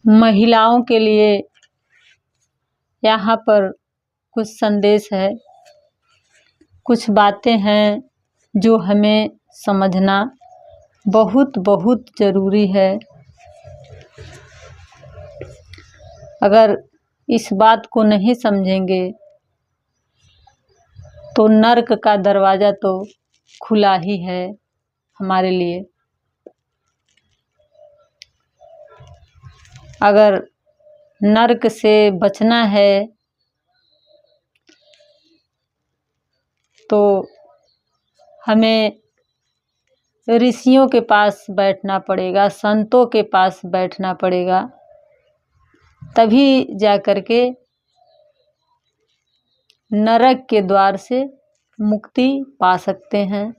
महिलाओं के लिए यहाँ पर कुछ संदेश है, कुछ बातें हैं जो हमें समझना बहुत बहुत ज़रूरी है। अगर इस बात को नहीं समझेंगे तो नर्क का दरवाज़ा तो खुला ही है हमारे लिए। अगर नर्क से बचना है तो हमें ऋषियों के पास बैठना पड़ेगा, संतों के पास बैठना पड़ेगा, तभी जा कर के नरक के द्वार से मुक्ति पा सकते हैं।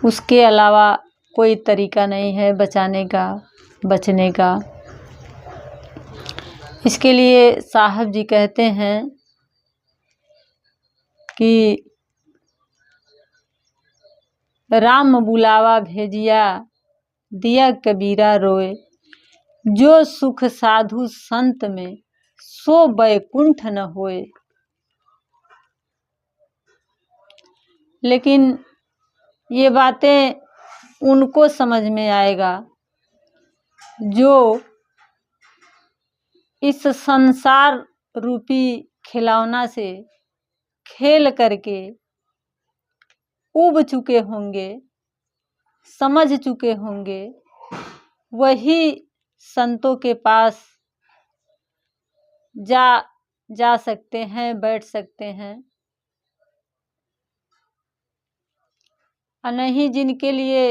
उसके अलावा कोई तरीका नहीं है बचाने का, बचने का। इसके लिए साहब जी कहते हैं कि राम बुलावा भेजिया दिया कबीरा रोए, जो सुख साधु संत में सो बैकुंठ न होए। लेकिन ये बातें उनको समझ में आएगा जो इस संसार रूपी खिलौना से खेल करके उब चुके होंगे, समझ चुके होंगे। वही संतों के पास जा सकते हैं, बैठ सकते हैं। और नहीं जिनके लिए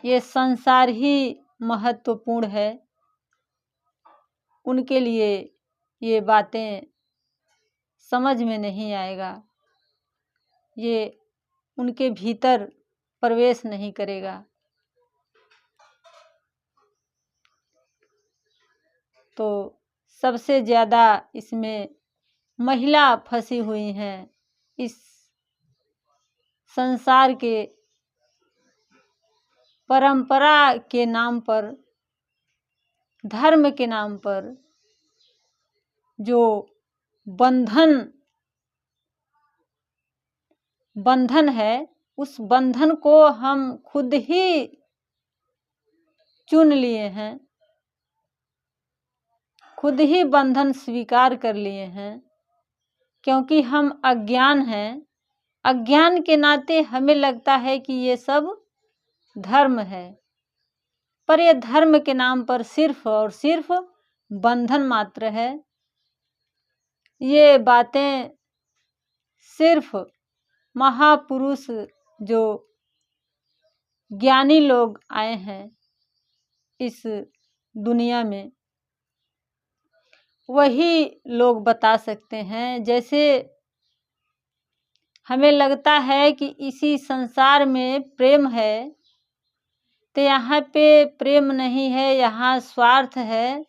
ये संसार ही महत्वपूर्ण है, उनके लिए ये बातें समझ में नहीं आएगा, ये उनके भीतर प्रवेश नहीं करेगा। तो सबसे ज़्यादा इसमें महिला फंसी हुई हैं। इस संसार के परंपरा के नाम पर, धर्म के नाम पर जो बंधन है, उस बंधन को हम खुद ही चुन लिए हैं, खुद ही बंधन स्वीकार कर लिए हैं। क्योंकि हम अज्ञान हैं, अज्ञान के नाते हमें लगता है कि ये सब धर्म है, पर ये धर्म के नाम पर सिर्फ और सिर्फ बंधन मात्र है। ये बातें सिर्फ महापुरुष जो ज्ञानी लोग आए हैं इस दुनिया में, वही लोग बता सकते हैं। जैसे हमें लगता है कि इसी संसार में प्रेम है, तो यहाँ पे प्रेम नहीं है, यहाँ स्वार्थ है।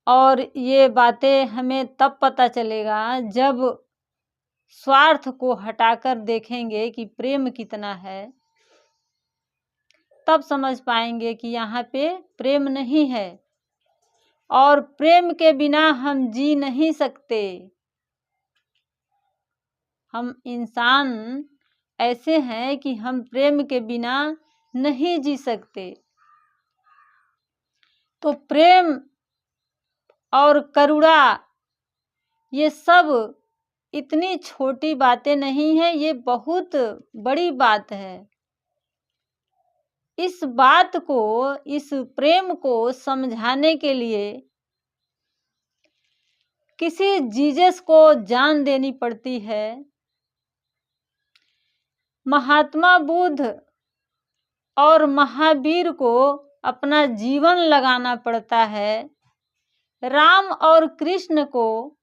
और ये बातें हमें तब पता चलेगा जब स्वार्थ को हटाकर देखेंगे कि प्रेम कितना है, तब समझ पाएंगे कि यहाँ पे प्रेम नहीं है। और प्रेम के बिना हम जी नहीं सकते। हम इंसान ऐसे हैं कि हम प्रेम के बिना नहीं जी सकते। तो प्रेम और करुणा ये सब इतनी छोटी बातें नहीं है, ये बहुत बड़ी बात है। इस बात को, इस प्रेम को समझाने के लिए किसी जीसस को जान देनी पड़ती है। महात्मा बुद्ध और महावीर को अपना जीवन लगाना पड़ता है। राम और कृष्ण को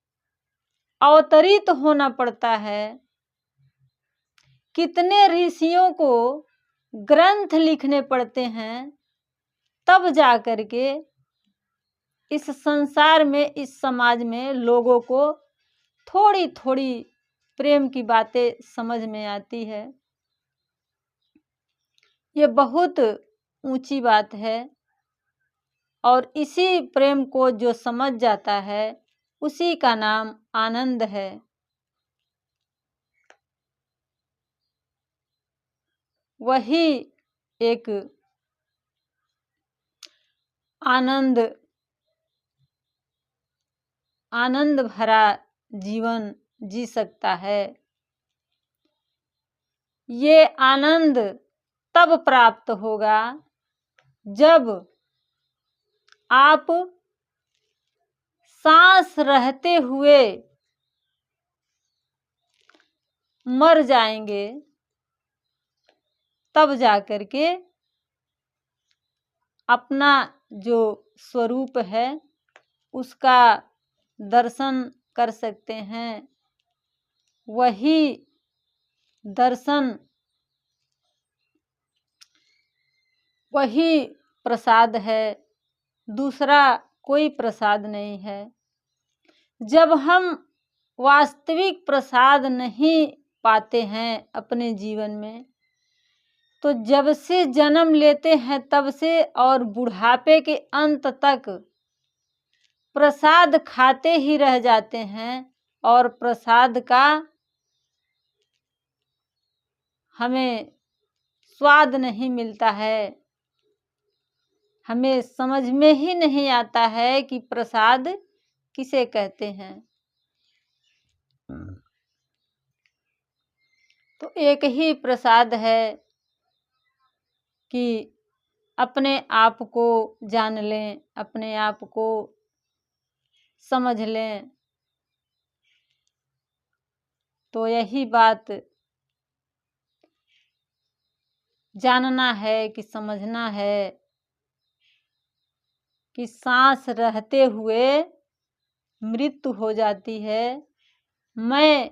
अवतरित होना पड़ता है। कितने ऋषियों को ग्रंथ लिखने पड़ते हैं, तब जा कर के इस संसार में, इस समाज में लोगों को थोड़ी थोड़ी प्रेम की बातें समझ में आती है। ये बहुत ऊंची बात है। और इसी प्रेम को जो समझ जाता है उसी का नाम आनंद है। वही एक आनंद भरा जीवन जी सकता है। ये आनंद तब प्राप्त होगा जब आप सांस रहते हुए मर जाएंगे, तब जाकर के अपना जो स्वरूप है उसका दर्शन कर सकते हैं। वही दर्शन, वही प्रसाद है, दूसरा कोई प्रसाद नहीं है। जब हम वास्तविक प्रसाद नहीं पाते हैं अपने जीवन में, तो जब से जन्म लेते हैं तब से और बुढ़ापे के अंत तक प्रसाद खाते ही रह जाते हैं और प्रसाद का हमें स्वाद नहीं मिलता है। हमें समझ में ही नहीं आता है कि प्रसाद किसे कहते हैं। तो एक ही प्रसाद है कि अपने आप को जान लें, अपने आप को समझ लें। तो यही बात जानना है कि समझना है कि सांस रहते हुए मृत्यु हो जाती है, मैं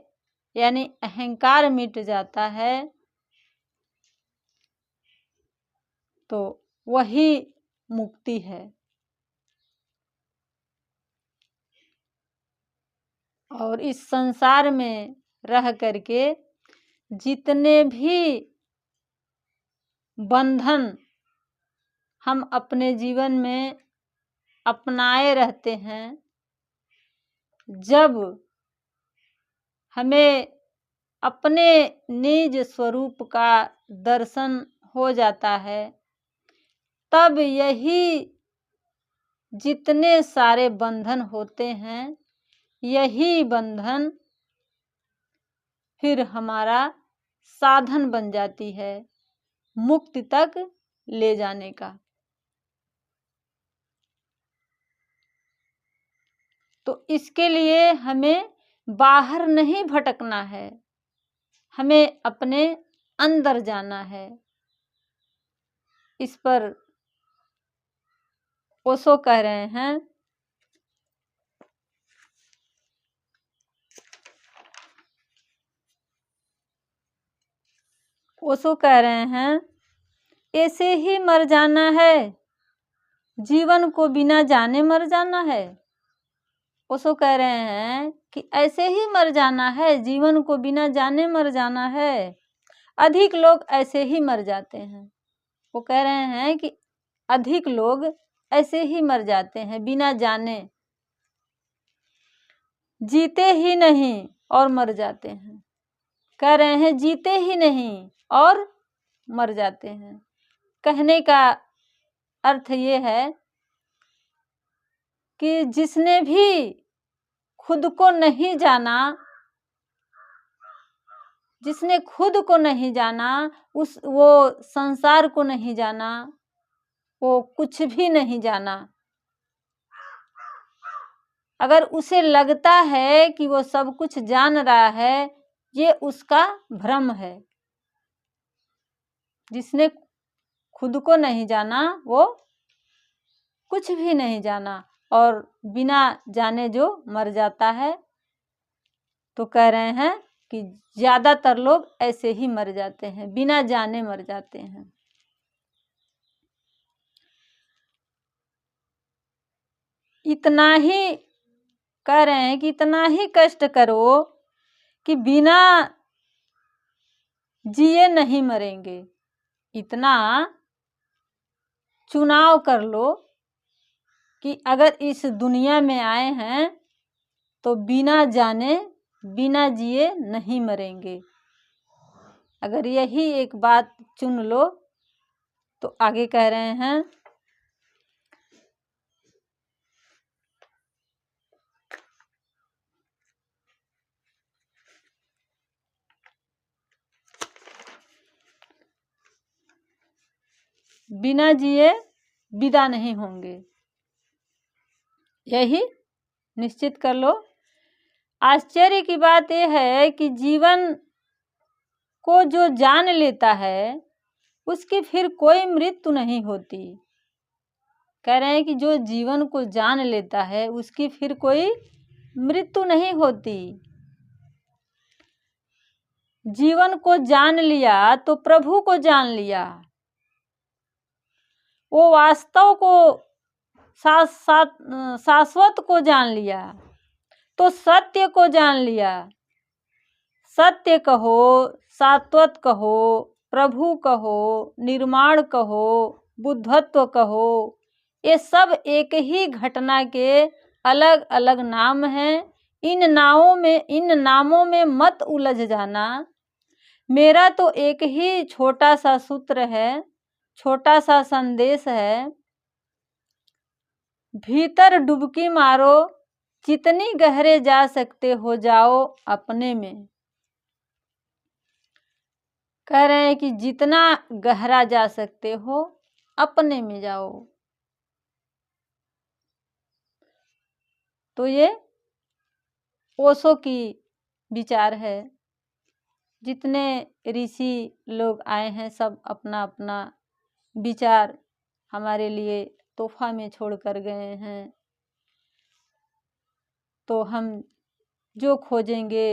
यानी अहंकार मिट जाता है, तो वही मुक्ति है। और इस संसार में रह करके जितने भी बंधन हम अपने जीवन में अपनाए रहते हैं, जब हमें अपने निज स्वरूप का दर्शन हो जाता है, तब यही जितने सारे बंधन होते हैं, यही बंधन फिर हमारा साधन बन जाती है मुक्ति तक ले जाने का। तो इसके लिए हमें बाहर नहीं भटकना है, हमें अपने अंदर जाना है। इस पर ओशो कह रहे हैं, ओशो कह रहे हैं, ऐसे ही मर जाना है, जीवन को बिना जाने मर जाना है। ओशो कह रहे हैं कि ऐसे ही मर जाना है, जीवन को बिना जाने मर जाना है। अधिक लोग ऐसे ही मर जाते हैं। वो कह रहे हैं कि अधिक लोग ऐसे ही मर जाते हैं बिना जाने, जीते ही नहीं और मर जाते हैं। कह रहे हैं जीते ही नहीं और मर जाते हैं। कहने का अर्थ ये है कि जिसने भी खुद को नहीं जाना, जिसने खुद को नहीं जाना, वो संसार को नहीं जाना, वो कुछ भी नहीं जाना। अगर उसे लगता है कि वो सब कुछ जान रहा है, ये उसका भ्रम है। जिसने खुद को नहीं जाना वो कुछ भी नहीं जाना, और बिना जाने जो मर जाता है। तो कह रहे हैं कि ज्यादातर लोग ऐसे ही मर जाते हैं, बिना जाने मर जाते हैं। इतना ही कह रहे हैं कि इतना ही कष्ट करो कि बिना जिए नहीं मरेंगे। इतना चुनाव कर लो कि अगर इस दुनिया में आए हैं तो बिना जाने बिना जिए नहीं मरेंगे। अगर यही एक बात चुन लो तो आगे कह रहे हैं, बिना जिए विदा नहीं होंगे। यही निश्चित कर लो। आश्चर्य की बात यह है कि जीवन को जो जान लेता है उसकी फिर कोई मृत्यु नहीं होती। कह रहे हैं कि जो जीवन को जान लेता है उसकी फिर कोई मृत्यु नहीं होती। जीवन को जान लिया तो प्रभु को जान लिया। वो वास्तव को शाश्वत को जान लिया तो सत्य को जान लिया। सत्य कहो, शाश्वत कहो, प्रभु कहो, निर्माण कहो, बुद्धत्व कहो, ये सब एक ही घटना के अलग अलग नाम हैं। इन नामों में मत उलझ जाना। मेरा तो एक ही छोटा सा सूत्र है, छोटा सा संदेश है। भीतर डुबकी मारो, जितनी गहरे जा सकते हो जाओ अपने में। कह रहे हैं कि जितना गहरा जा सकते हो अपने में जाओ। तो ये ओशो की विचार है। जितने ऋषि लोग आए हैं सब अपना अपना विचार हमारे लिए तोहफा में छोड़ कर गए हैं। तो हम जो खोजेंगे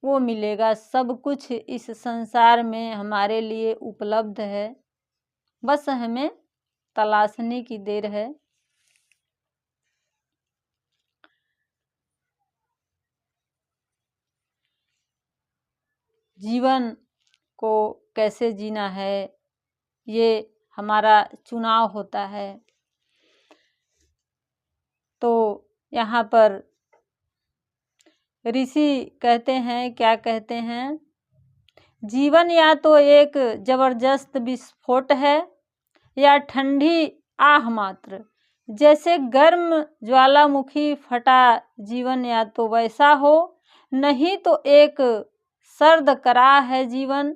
वो मिलेगा। सब कुछ इस संसार में हमारे लिए उपलब्ध है, बस हमें तलाशने की देर है। जीवन को कैसे जीना है ये हमारा चुनाव होता है। तो यहाँ पर ऋषि कहते हैं, क्या कहते हैं, जीवन या तो एक जबरदस्त विस्फोट है या ठंडी आह मात्र। जैसे गर्म ज्वालामुखी फटा जीवन या तो वैसा हो, नहीं तो एक सर्द कराह है जीवन।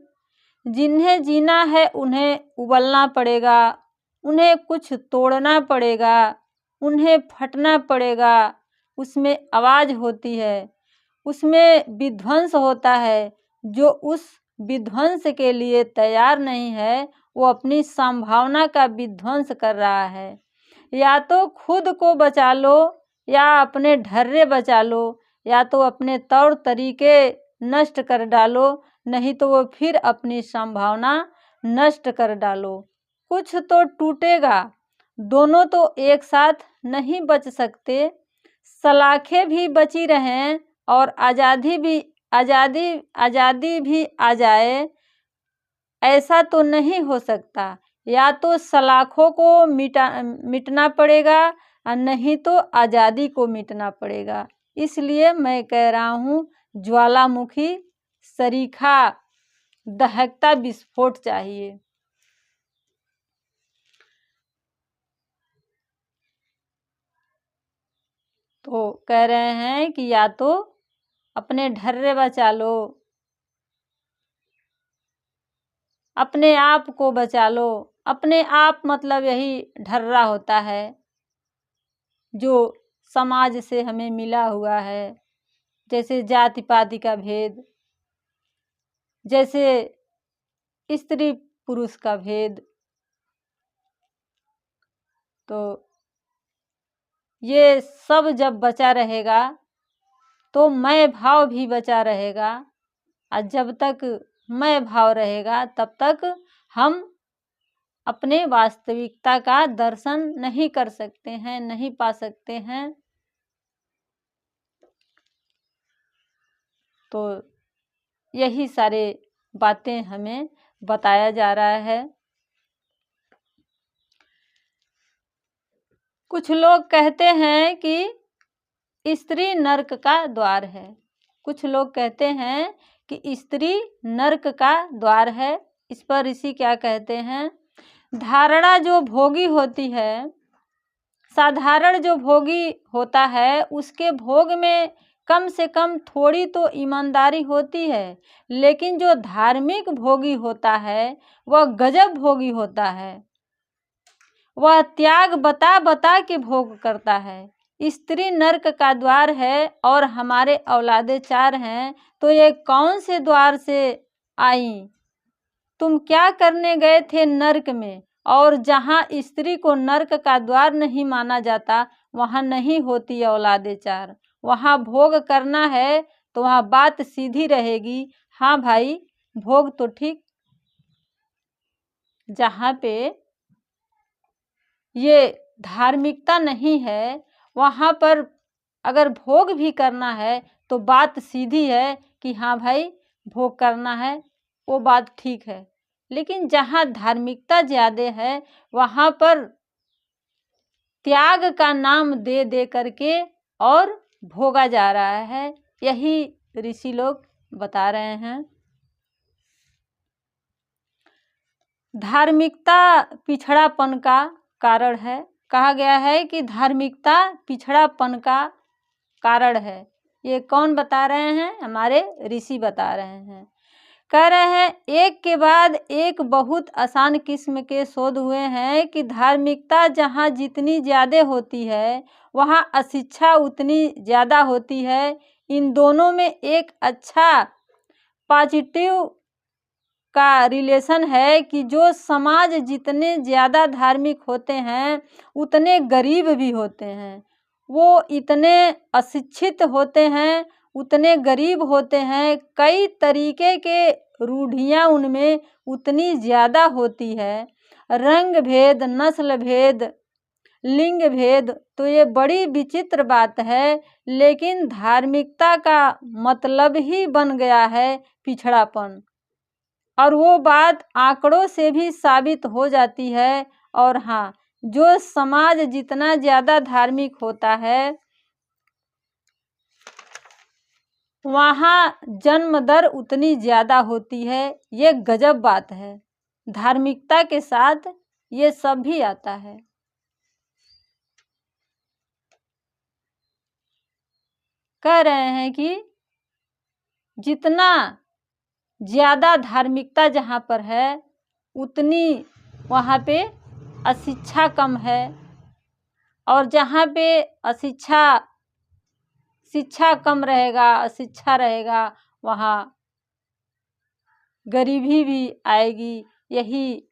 जिन्हें जीना है उन्हें उबलना पड़ेगा, उन्हें कुछ तोड़ना पड़ेगा, उन्हें फटना पड़ेगा। उसमें आवाज़ होती है, उसमें विध्वंस होता है। जो उस विध्वंस के लिए तैयार नहीं है वो अपनी संभावना का विध्वंस कर रहा है। या तो खुद को बचा लो या अपने ढर्रे बचा लो, या तो अपने तौर तरीके नष्ट कर डालो, नहीं तो वो फिर अपनी संभावना नष्ट कर डालो। कुछ तो टूटेगा, दोनों तो एक साथ नहीं बच सकते। सलाखें भी बची रहें और आज़ादी भी आ जाए, ऐसा तो नहीं हो सकता। या तो सलाखों को मिटना पड़ेगा और नहीं तो आज़ादी को मिटना पड़ेगा। इसलिए मैं कह रहा हूँ ज्वालामुखी सरीखा दहकता विस्फोट चाहिए। तो कह रहे हैं कि या तो अपने ढर्रे बचा लो, अपने आप को बचा लो। अपने आप मतलब यही ढर्रा होता है जो समाज से हमें मिला हुआ है। जैसे जाति पाति का भेद, जैसे स्त्री पुरुष का भेद। तो ये सब जब बचा रहेगा तो मैं भाव भी बचा रहेगा। और जब तक मैं भाव रहेगा तब तक हम अपने वास्तविकता का दर्शन नहीं कर सकते हैं, नहीं पा सकते हैं। तो यही सारे बातें हमें बताया जा रहा है। कुछ लोग कहते हैं कि स्त्री नर्क का द्वार है। कुछ लोग कहते हैं कि स्त्री नर्क का द्वार है। इस पर ऋषि क्या कहते हैं? धारणा जो भोगी होती है, साधारण जो भोगी होता है, उसके भोग में कम से कम थोड़ी तो ईमानदारी होती है, लेकिन जो धार्मिक भोगी होता है वह गजब भोगी होता है। वह त्याग बता बता के भोग करता है। स्त्री नर्क का द्वार है और हमारे औलादे 4 हैं, तो ये कौन से द्वार से आई? तुम क्या करने गए थे नर्क में? और जहाँ स्त्री को नर्क का द्वार नहीं माना जाता, वहाँ नहीं होती औलादे 4। वहाँ भोग करना है तो वहाँ बात सीधी रहेगी। हाँ भाई, भोग तो ठीक। जहाँ पे ये धार्मिकता नहीं है, वहाँ पर अगर भोग भी करना है तो बात सीधी है कि हाँ भाई, भोग करना है, वो बात ठीक है। लेकिन जहाँ धार्मिकता ज़्यादा है, वहाँ पर त्याग का नाम दे दे करके और भोगा जा रहा है। यही ऋषि लोग बता रहे हैं। धार्मिकता पिछड़ापन का कारण है। कहा गया है कि धार्मिकता पिछड़ापन का कारण है। ये कौन बता रहे हैं? हमारे ऋषि बता रहे हैं। कह रहे हैं एक के बाद एक बहुत आसान किस्म के शोध हुए हैं कि धार्मिकता जहाँ जितनी ज़्यादा होती है, वहाँ अशिक्षा उतनी ज़्यादा होती है। इन दोनों में एक अच्छा पॉजिटिव का रिलेशन है कि जो समाज जितने ज़्यादा धार्मिक होते हैं, उतने गरीब भी होते हैं। वो इतने अशिक्षित होते हैं, उतने गरीब होते हैं। कई तरीके के रूढ़ियाँ उनमें उतनी ज़्यादा होती है। रंग भेद, नस्ल भेद, लिंग भेद, तो ये बड़ी विचित्र बात है। लेकिन धार्मिकता का मतलब ही बन गया है पिछड़ापन, और वो बात आंकड़ों से भी साबित हो जाती है। और हाँ, जो समाज जितना ज़्यादा धार्मिक होता है, वहाँ जन्म दर उतनी ज़्यादा होती है। ये गजब बात है। धार्मिकता के साथ ये सब भी आता है। कह रहे हैं कि जितना ज़्यादा धार्मिकता जहाँ पर है, उतनी वहाँ पे अशिक्षा कम है। और जहाँ पे शिक्षा कम रहेगा, अशिक्षा रहेगा, वहाँ गरीबी भी आएगी। यही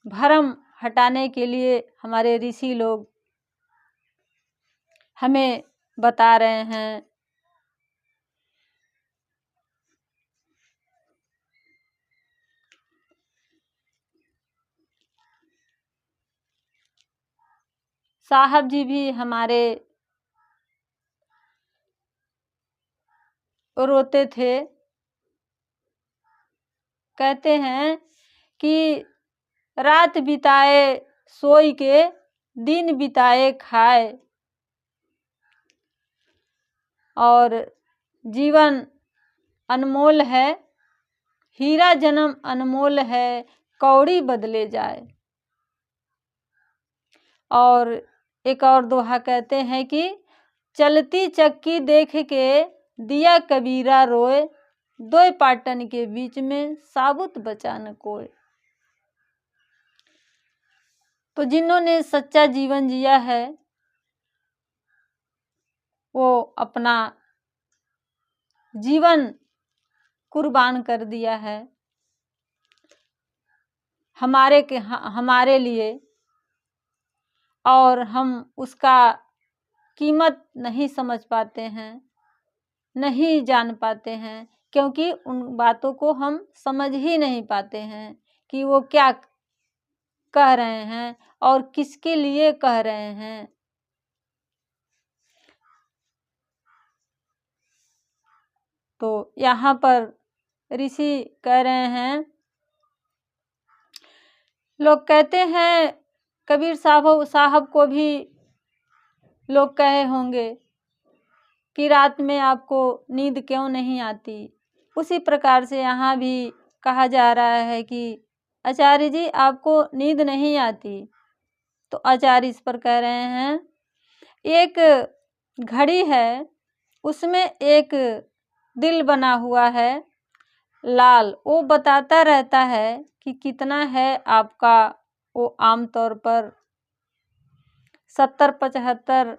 भरम हटाने के लिए हमारे ऋषि लोग हमें बता रहे हैं। साहब जी भी हमारे रोते थे। कहते हैं कि रात बिताए सोई के, दिन बिताए खाए, और जीवन अनमोल है, हीरा जन्म अनमोल है, कौड़ी बदले जाए। और एक और दोहा कहते हैं कि चलती चक्की देख के दिया कबीरा रोए, दो पाटन के बीच में साबुत बचा न कोई। तो जिन्होंने सच्चा जीवन जिया है, वो अपना जीवन कुर्बान कर दिया है हमारे लिए, और हम उसका कीमत नहीं समझ पाते हैं, नहीं जान पाते हैं, क्योंकि उन बातों को हम समझ ही नहीं पाते हैं कि वो क्या कह रहे हैं और किसके लिए कह रहे हैं। तो यहाँ पर ऋषि कह रहे हैं, लोग कहते हैं कबीर साहब को भी लोग कहे होंगे कि रात में आपको नींद क्यों नहीं आती। उसी प्रकार से यहाँ भी कहा जा रहा है कि आचार्य जी आपको नींद नहीं आती। तो आचार्य इस पर कह रहे हैं, एक घड़ी है, उसमें एक दिल बना हुआ है लाल, वो बताता रहता है कि कितना है आपका। वो आमतौर पर 70-75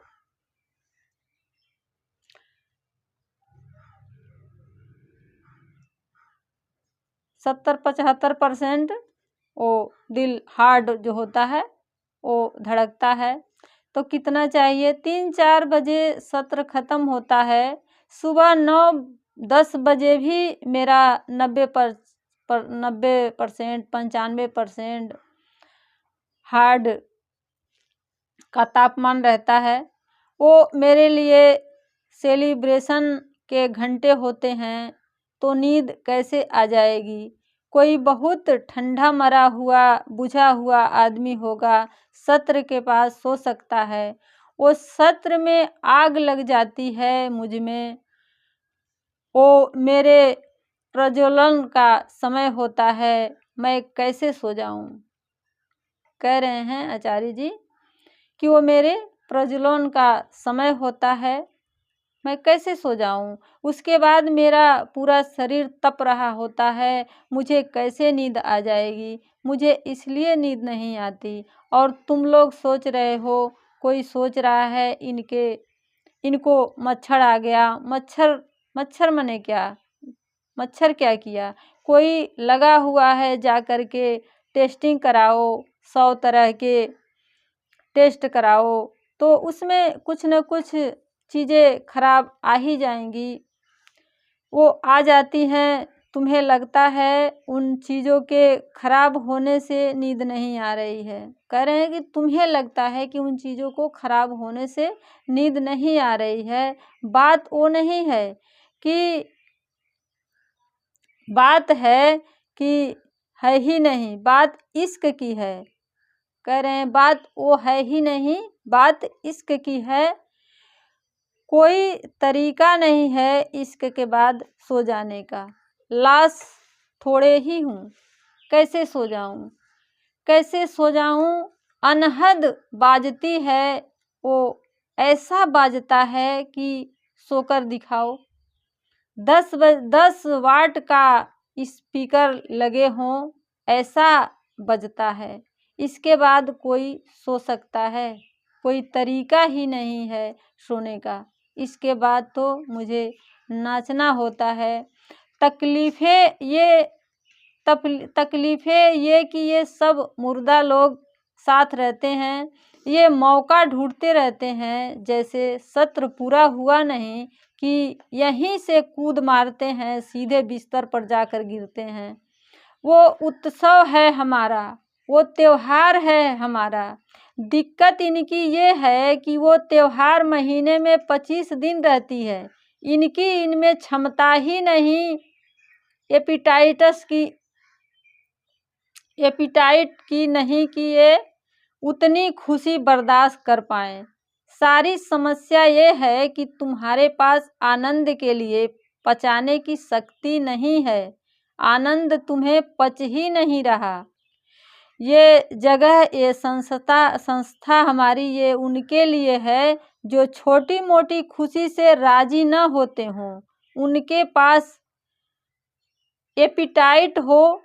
70-75% वो दिल हार्ड जो होता है वो धड़कता है। तो कितना चाहिए? 3-4 बजे सत्र ख़त्म होता है, सुबह 9-10 बजे भी मेरा 90% 95% हार्ड का तापमान रहता है। वो मेरे लिए सेलिब्रेशन के घंटे होते हैं। तो नींद कैसे आ जाएगी? कोई बहुत ठंडा मरा हुआ बुझा हुआ आदमी होगा, सत्र के पास सो सकता है। वो सत्र में आग लग जाती है मुझ में, वो मेरे प्रज्वलन का समय होता है, मैं कैसे सो जाऊं? कह रहे हैं आचार्य जी कि वो मेरे प्रज्वलन का समय होता है, मैं कैसे सो जाऊं? उसके बाद मेरा पूरा शरीर तप रहा होता है, मुझे कैसे नींद आ जाएगी? मुझे इसलिए नींद नहीं आती। और तुम लोग सोच रहे हो, कोई सोच रहा है इनको मच्छर आ गया। मच्छर मने क्या? मच्छर क्या किया? कोई लगा हुआ है, जा कर के टेस्टिंग कराओ, 100 तरह के टेस्ट कराओ, तो उसमें कुछ न कुछ चीज़ें खराब आ ही जाएंगी। वो आ जाती हैं, तुम्हें लगता है उन चीज़ों के खराब होने से नींद नहीं आ रही है। कह रहे हैं कि तुम्हें लगता है कि उन चीज़ों को खराब होने से नींद नहीं आ रही है। बात वो नहीं है कि बात है कि है ही नहीं, बात इश्क की है। कह रहे हैं बात वो है ही नहीं, बात इश्क की है। कोई तरीका नहीं है इश्क के बाद सो जाने का। लाश थोड़े ही हूँ, कैसे सो जाऊँ? कैसे सो जाऊँ? अनहद बाजती है, वो ऐसा बाजता है कि सोकर दिखाओ। 10 वाट का स्पीकर लगे हों, ऐसा बजता है। इसके बाद कोई सो सकता है? कोई तरीका ही नहीं है सोने का। इसके बाद तो मुझे नाचना होता है। तकलीफ़ें ये कि ये सब मुर्दा लोग साथ रहते हैं, ये मौका ढूंढते रहते हैं। जैसे सत्र पूरा हुआ नहीं कि यहीं से कूद मारते हैं, सीधे बिस्तर पर जाकर गिरते हैं। वो उत्सव है हमारा, वो त्योहार है हमारा। दिक्कत इनकी ये है कि वो त्योहार महीने में 25 दिन रहती है। इनमें क्षमता ही नहीं एपिटाइट की नहीं कि ये उतनी खुशी बर्दाश्त कर पाएँ। सारी समस्या ये है कि तुम्हारे पास आनंद के लिए पचाने की शक्ति नहीं है। आनंद तुम्हें पच ही नहीं रहा। ये जगह, ये संस्था हमारी, ये उनके लिए है जो छोटी मोटी खुशी से राजी न होते हों। उनके पास एपिटाइट हो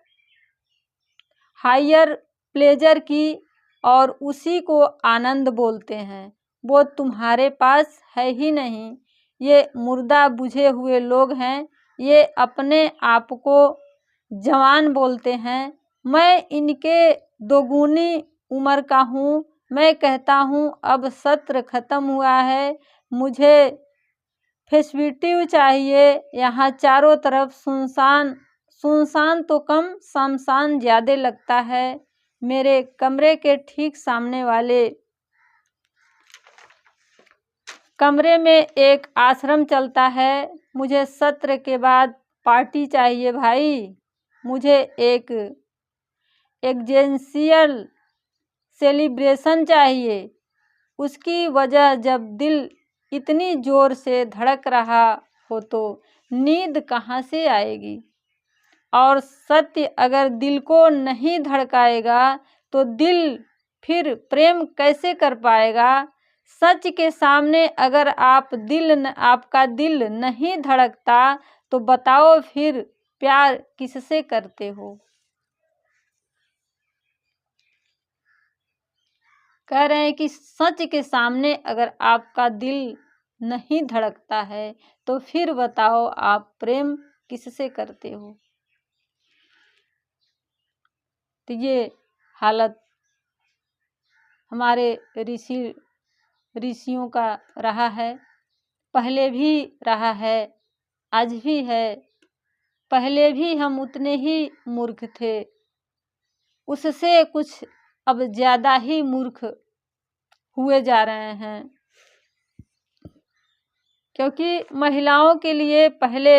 हायर प्लेजर की, और उसी को आनंद बोलते हैं। वो तुम्हारे पास है ही नहीं। ये मुर्दा बुझे हुए लोग हैं। ये अपने आप को जवान बोलते हैं। मैं इनके दोगुनी उम्र का हूँ। मैं कहता हूँ अब सत्र ख़त्म हुआ है, मुझे फेस्टिव चाहिए। यहाँ चारों तरफ सुनसान तो कम, शमशान ज़्यादा लगता है। मेरे कमरे के ठीक सामने वाले कमरे में एक आश्रम चलता है। मुझे सत्र के बाद पार्टी चाहिए भाई। मुझे एक एग्जेंशियल सेलिब्रेशन चाहिए। उसकी वजह जब दिल इतनी जोर से धड़क रहा हो तो नींद कहाँ से आएगी। और सत्य अगर दिल को नहीं धड़काएगा तो दिल फिर प्रेम कैसे कर पाएगा। सच के सामने अगर आपका दिल नहीं धड़कता तो बताओ फिर प्यार किससे करते हो। कह रहे हैं कि सच के सामने अगर आपका दिल नहीं धड़कता है तो फिर बताओ आप प्रेम किससे करते हो। तो ये हालत हमारे ऋषियों का रहा है, पहले भी रहा है, आज भी है। पहले भी हम उतने ही मूर्ख थे, उससे कुछ अब ज़्यादा ही मूर्ख हुए जा रहे हैं। क्योंकि महिलाओं के लिए पहले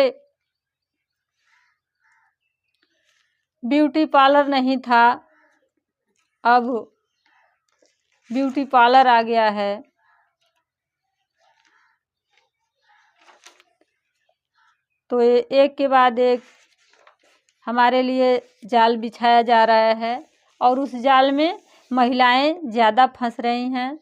ब्यूटी पार्लर नहीं था, अब ब्यूटी पार्लर आ गया है। तो एक के बाद एक हमारे लिए जाल बिछाया जा रहा है और उस जाल में महिलाएं ज़्यादा फंस रही हैं।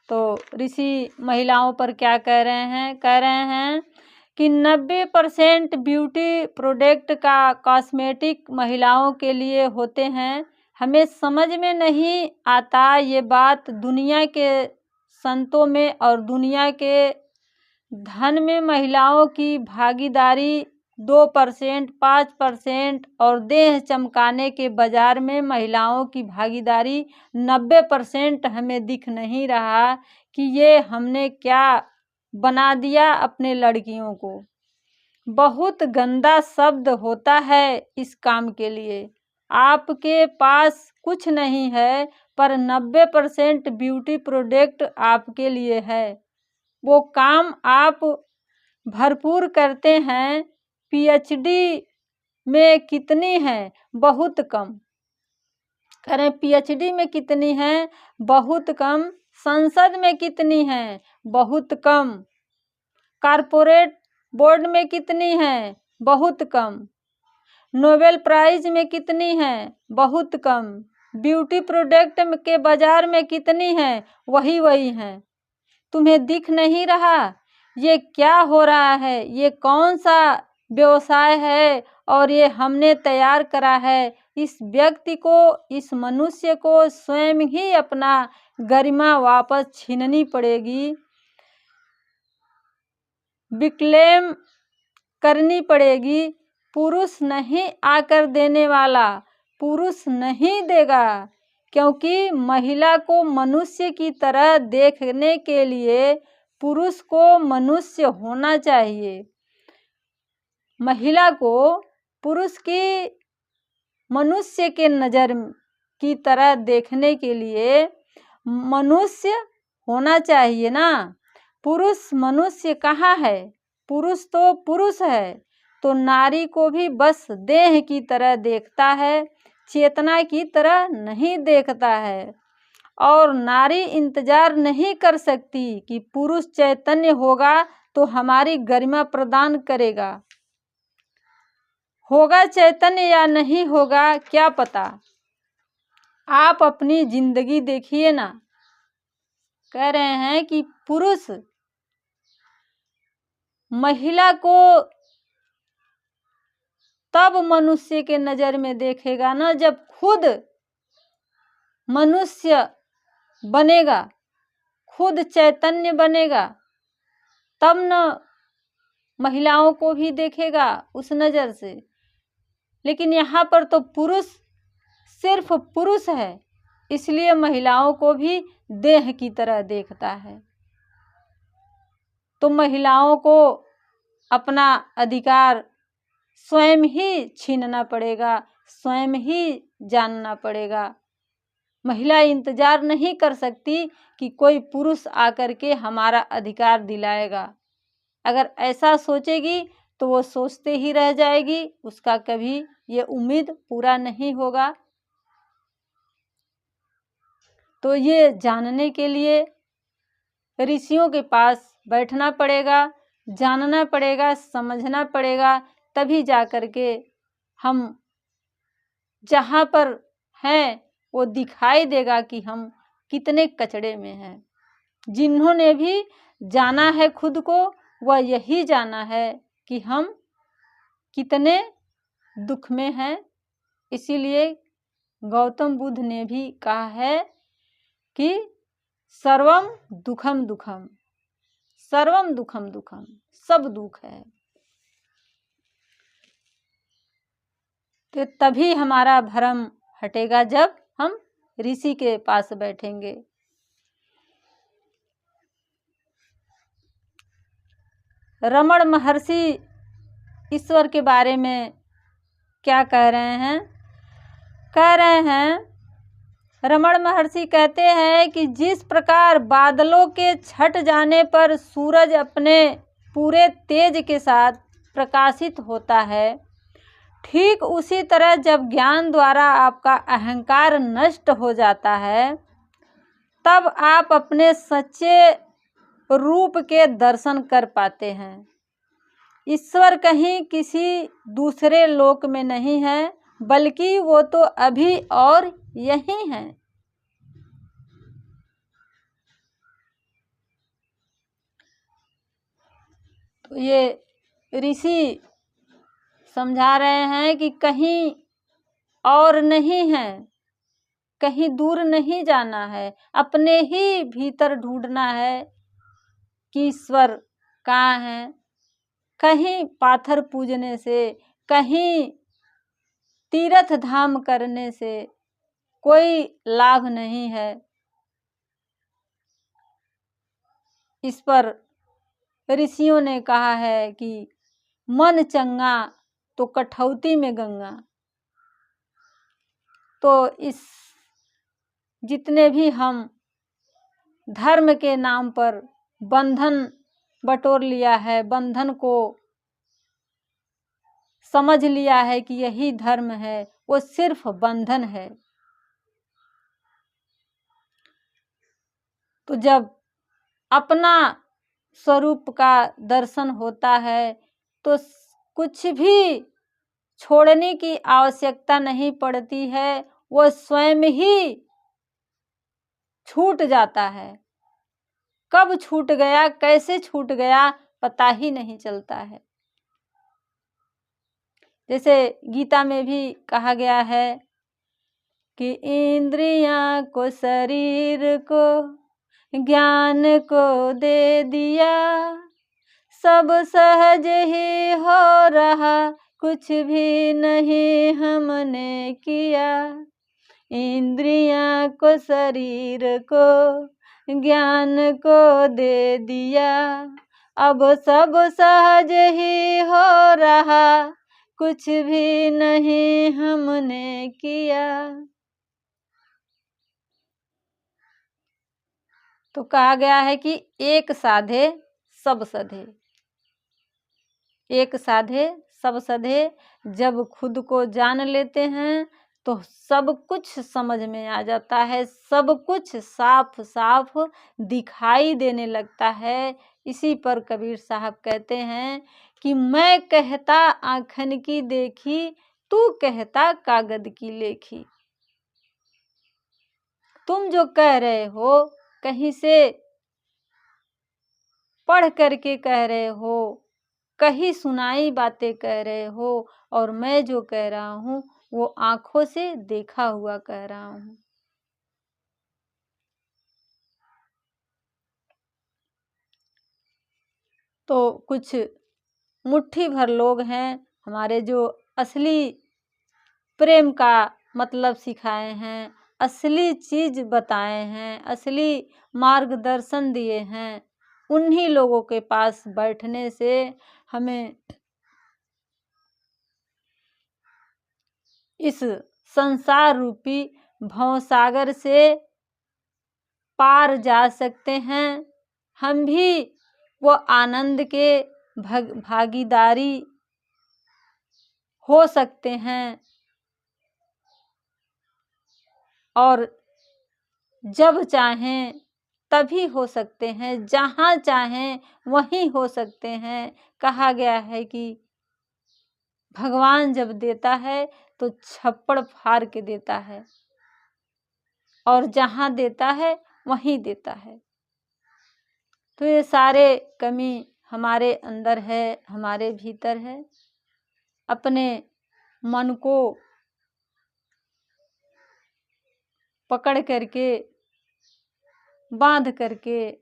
तो ऋषि महिलाओं पर क्या कह रहे हैं? कह रहे हैं कि 90% ब्यूटी प्रोडक्ट का कॉस्मेटिक महिलाओं के लिए होते हैं। हमें समझ में नहीं आता ये बात। दुनिया के संतों में और दुनिया के धन में महिलाओं की भागीदारी 2%, 5% और देह चमकाने के बाजार में महिलाओं की भागीदारी 90% हमें दिख नहीं रहा कि ये हमने क्या बना दिया अपने लड़कियों को। बहुत गंदा शब्द होता है इस काम के लिए। आपके पास कुछ नहीं है पर 90% ब्यूटी प्रोडक्ट आपके लिए है। वो काम आप भरपूर करते हैं। पीएचडी में कितनी हैं? बहुत कम। करें पीएचडी में कितनी हैं? बहुत कम। संसद में कितनी हैं? बहुत कम। कॉर्पोरेट बोर्ड में कितनी हैं? बहुत कम। नोबेल प्राइज में कितनी हैं? बहुत कम। ब्यूटी प्रोडक्ट के बाजार में कितनी हैं? वही हैं। तुम्हें दिख नहीं रहा? ये क्या हो रहा है? ये कौन सा व्यवसाय है और ये हमने तैयार करा है? इस व्यक्ति को, इस मनुष्य को स्वयं ही अपना गरिमा वापस छीननी पड़ेगी, विक्लेम करनी पड़ेगी। पुरुष नहीं आकर देने वाला, पुरुष नहीं देगा। क्योंकि महिला को मनुष्य की तरह देखने के लिए पुरुष को मनुष्य होना चाहिए। महिला को पुरुष की मनुष्य के नज़र की तरह देखने के लिए मनुष्य होना चाहिए ना। पुरुष मनुष्य कहाँ है? पुरुष तो पुरुष है। तो नारी को भी बस देह की तरह देखता है, चेतना की तरह नहीं देखता है। और नारी इंतजार नहीं कर सकती कि पुरुष चैतन्य होगा तो हमारी गरिमा प्रदान करेगा। होगा चैतन्य या नहीं होगा क्या पता। आप अपनी जिंदगी देखिए ना। कह रहे हैं कि पुरुष महिला को तब मनुष्य के नज़र में देखेगा ना जब खुद मनुष्य बनेगा, खुद चैतन्य बनेगा, तब न महिलाओं को भी देखेगा उस नज़र से। लेकिन यहाँ पर तो पुरुष सिर्फ पुरुष है, इसलिए महिलाओं को भी देह की तरह देखता है। तो महिलाओं को अपना अधिकार स्वयं ही छीनना पड़ेगा, स्वयं ही जानना पड़ेगा। महिला इंतजार नहीं कर सकती कि कोई पुरुष आकर के हमारा अधिकार दिलाएगा। अगर ऐसा सोचेगी तो वो सोचते ही रह जाएगी, उसका कभी ये उम्मीद पूरा नहीं होगा। तो ये जानने के लिए ऋषियों के पास बैठना पड़ेगा, जानना पड़ेगा, समझना पड़ेगा, तभी जा कर के हम जहाँ पर हैं वो दिखाई देगा कि हम कितने कचड़े में हैं। जिन्होंने भी जाना है खुद को, वह यही जाना है कि हम कितने दुख में हैं। इसीलिए गौतम बुद्ध ने भी कहा है कि सर्वम दुखम दुखम, सर्वम दुखम दुखम, सब दुख है। तो तभी हमारा भ्रम हटेगा जब हम ऋषि के पास बैठेंगे। रमण महर्षि ईश्वर के बारे में क्या कह रहे हैं? कह रहे हैं, रमण महर्षि कहते हैं कि जिस प्रकार बादलों के छट जाने पर सूरज अपने पूरे तेज के साथ प्रकाशित होता है, ठीक उसी तरह जब ज्ञान द्वारा आपका अहंकार नष्ट हो जाता है, तब आप अपने सच्चे रूप के दर्शन कर पाते हैं। ईश्वर कहीं किसी दूसरे लोक में नहीं है, बल्कि वो तो अभी और यही हैं। तो ये ऋषि समझा रहे हैं कि कहीं और नहीं है, कहीं दूर नहीं जाना है, अपने ही भीतर ढूंढना है कि ईश्वर कहाँ है। कहीं पाथर पूजने से, कहीं तीर्थ धाम करने से कोई लाभ नहीं है। इस पर ऋषियों ने कहा है कि मन चंगा तो कठौती में गंगा। तो इस जितने भी हम धर्म के नाम पर बंधन बटोर लिया है, बंधन को समझ लिया है कि यही धर्म है, वो सिर्फ बंधन है। तो जब अपना स्वरूप का दर्शन होता है तो कुछ भी छोड़ने की आवश्यकता नहीं पड़ती है, वो स्वयं ही छूट जाता है। कब छूट गया, कैसे छूट गया, पता ही नहीं चलता है। जैसे गीता में भी कहा गया है कि इंद्रियां को शरीर को ज्ञान को दे दिया, सब सहज ही हो रहा, कुछ भी नहीं हमने किया। इंद्रियां को शरीर को ज्ञान को दे दिया, अब सब सहज ही हो रहा, कुछ भी नहीं हमने किया। तो कहा गया है कि एक साधे सब सधे, एक साधे सब सधे। जब खुद को जान लेते हैं तो सब कुछ समझ में आ जाता है, सब कुछ साफ साफ दिखाई देने लगता है। इसी पर कबीर साहब कहते हैं कि मैं कहता आँखन की देखी, तू कहता कागद की लेखी। तुम जो कह रहे हो कहीं से पढ़ करके कह रहे हो, कहीं सुनाई बातें कह रहे हो, और मैं जो कह रहा हूँ वो आंखों से देखा हुआ कह रहा हूँ। तो कुछ मुट्ठी भर लोग हैं हमारे जो असली प्रेम का मतलब सिखाए हैं, असली चीज बताए हैं, असली मार्गदर्शन दिए हैं। उन्हीं लोगों के पास बैठने से हमें इस संसार रूपी भवसागर से पार जा सकते हैं। हम भी वो आनंद के भागीदारी हो सकते हैं और जब चाहें तभी हो सकते हैं, जहाँ चाहें वहीं हो सकते हैं। कहा गया है कि भगवान जब देता है तो छप्पड़ फाड़ के देता है और जहाँ देता है वहीं देता है। तो ये सारे कमी हमारे अंदर है, हमारे भीतर है। अपने मन को पकड़ करके, बांध करके,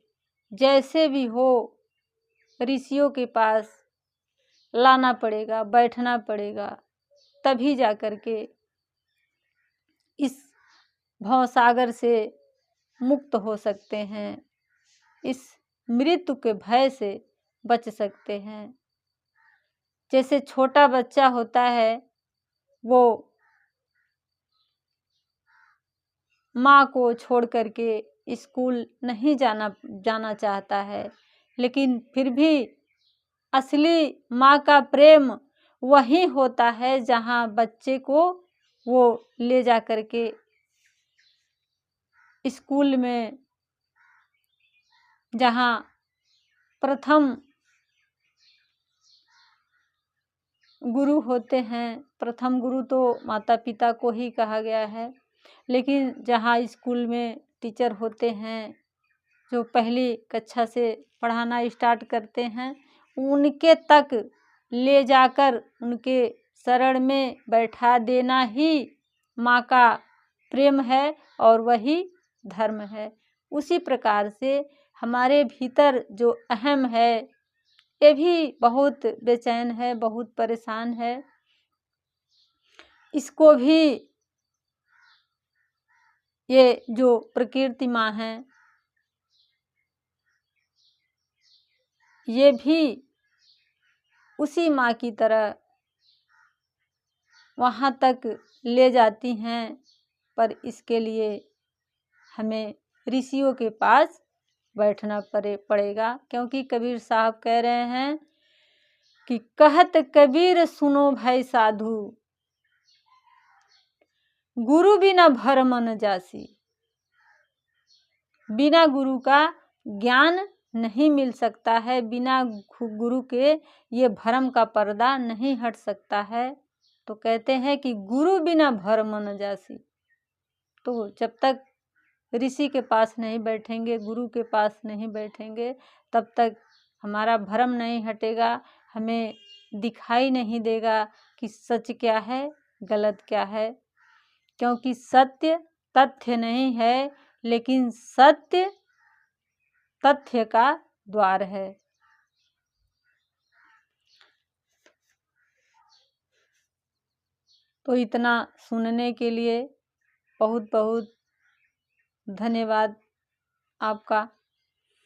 जैसे भी हो ऋषियों के पास लाना पड़ेगा, बैठना पड़ेगा, तभी जा करके इस भवसागर से मुक्त हो सकते हैं, इस मृत्यु के भय से बच सकते हैं। जैसे छोटा बच्चा होता है, वो माँ को छोड़ करके स्कूल नहीं जाना चाहता है, लेकिन फिर भी असली माँ का प्रेम वही होता है जहाँ बच्चे को वो ले जा करके स्कूल में, जहाँ प्रथम गुरु होते हैं। प्रथम गुरु तो माता पिता को ही कहा गया है, लेकिन जहाँ स्कूल में टीचर होते हैं जो पहली कक्षा से पढ़ाना स्टार्ट करते हैं, उनके तक ले जाकर उनके शरण में बैठा देना ही माँ का प्रेम है और वही धर्म है। उसी प्रकार से हमारे भीतर जो अहम है, ये भी बहुत बेचैन है, बहुत परेशान है। इसको भी ये जो प्रकृति माँ है, ये भी उसी माँ की तरह वहाँ तक ले जाती हैं, पर इसके लिए हमें ऋषियों के पास बैठना पड़ेगा। क्योंकि कबीर साहब कह रहे हैं कि कहत कबीर सुनो भाई साधु, गुरु बिना भरम न जासी। बिना गुरु का ज्ञान नहीं मिल सकता है, बिना गुरु के ये भरम का पर्दा नहीं हट सकता है। तो कहते हैं कि गुरु बिना भरम न जासी। तो जब तक ऋषि के पास नहीं बैठेंगे, गुरु के पास नहीं बैठेंगे, तब तक हमारा भरम नहीं हटेगा, हमें दिखाई नहीं देगा कि सच क्या है, गलत क्या है। क्योंकि सत्य तथ्य नहीं है, लेकिन सत्य तथ्य का द्वार है। तो इतना सुनने के लिए बहुत बहुत धन्यवाद आपका।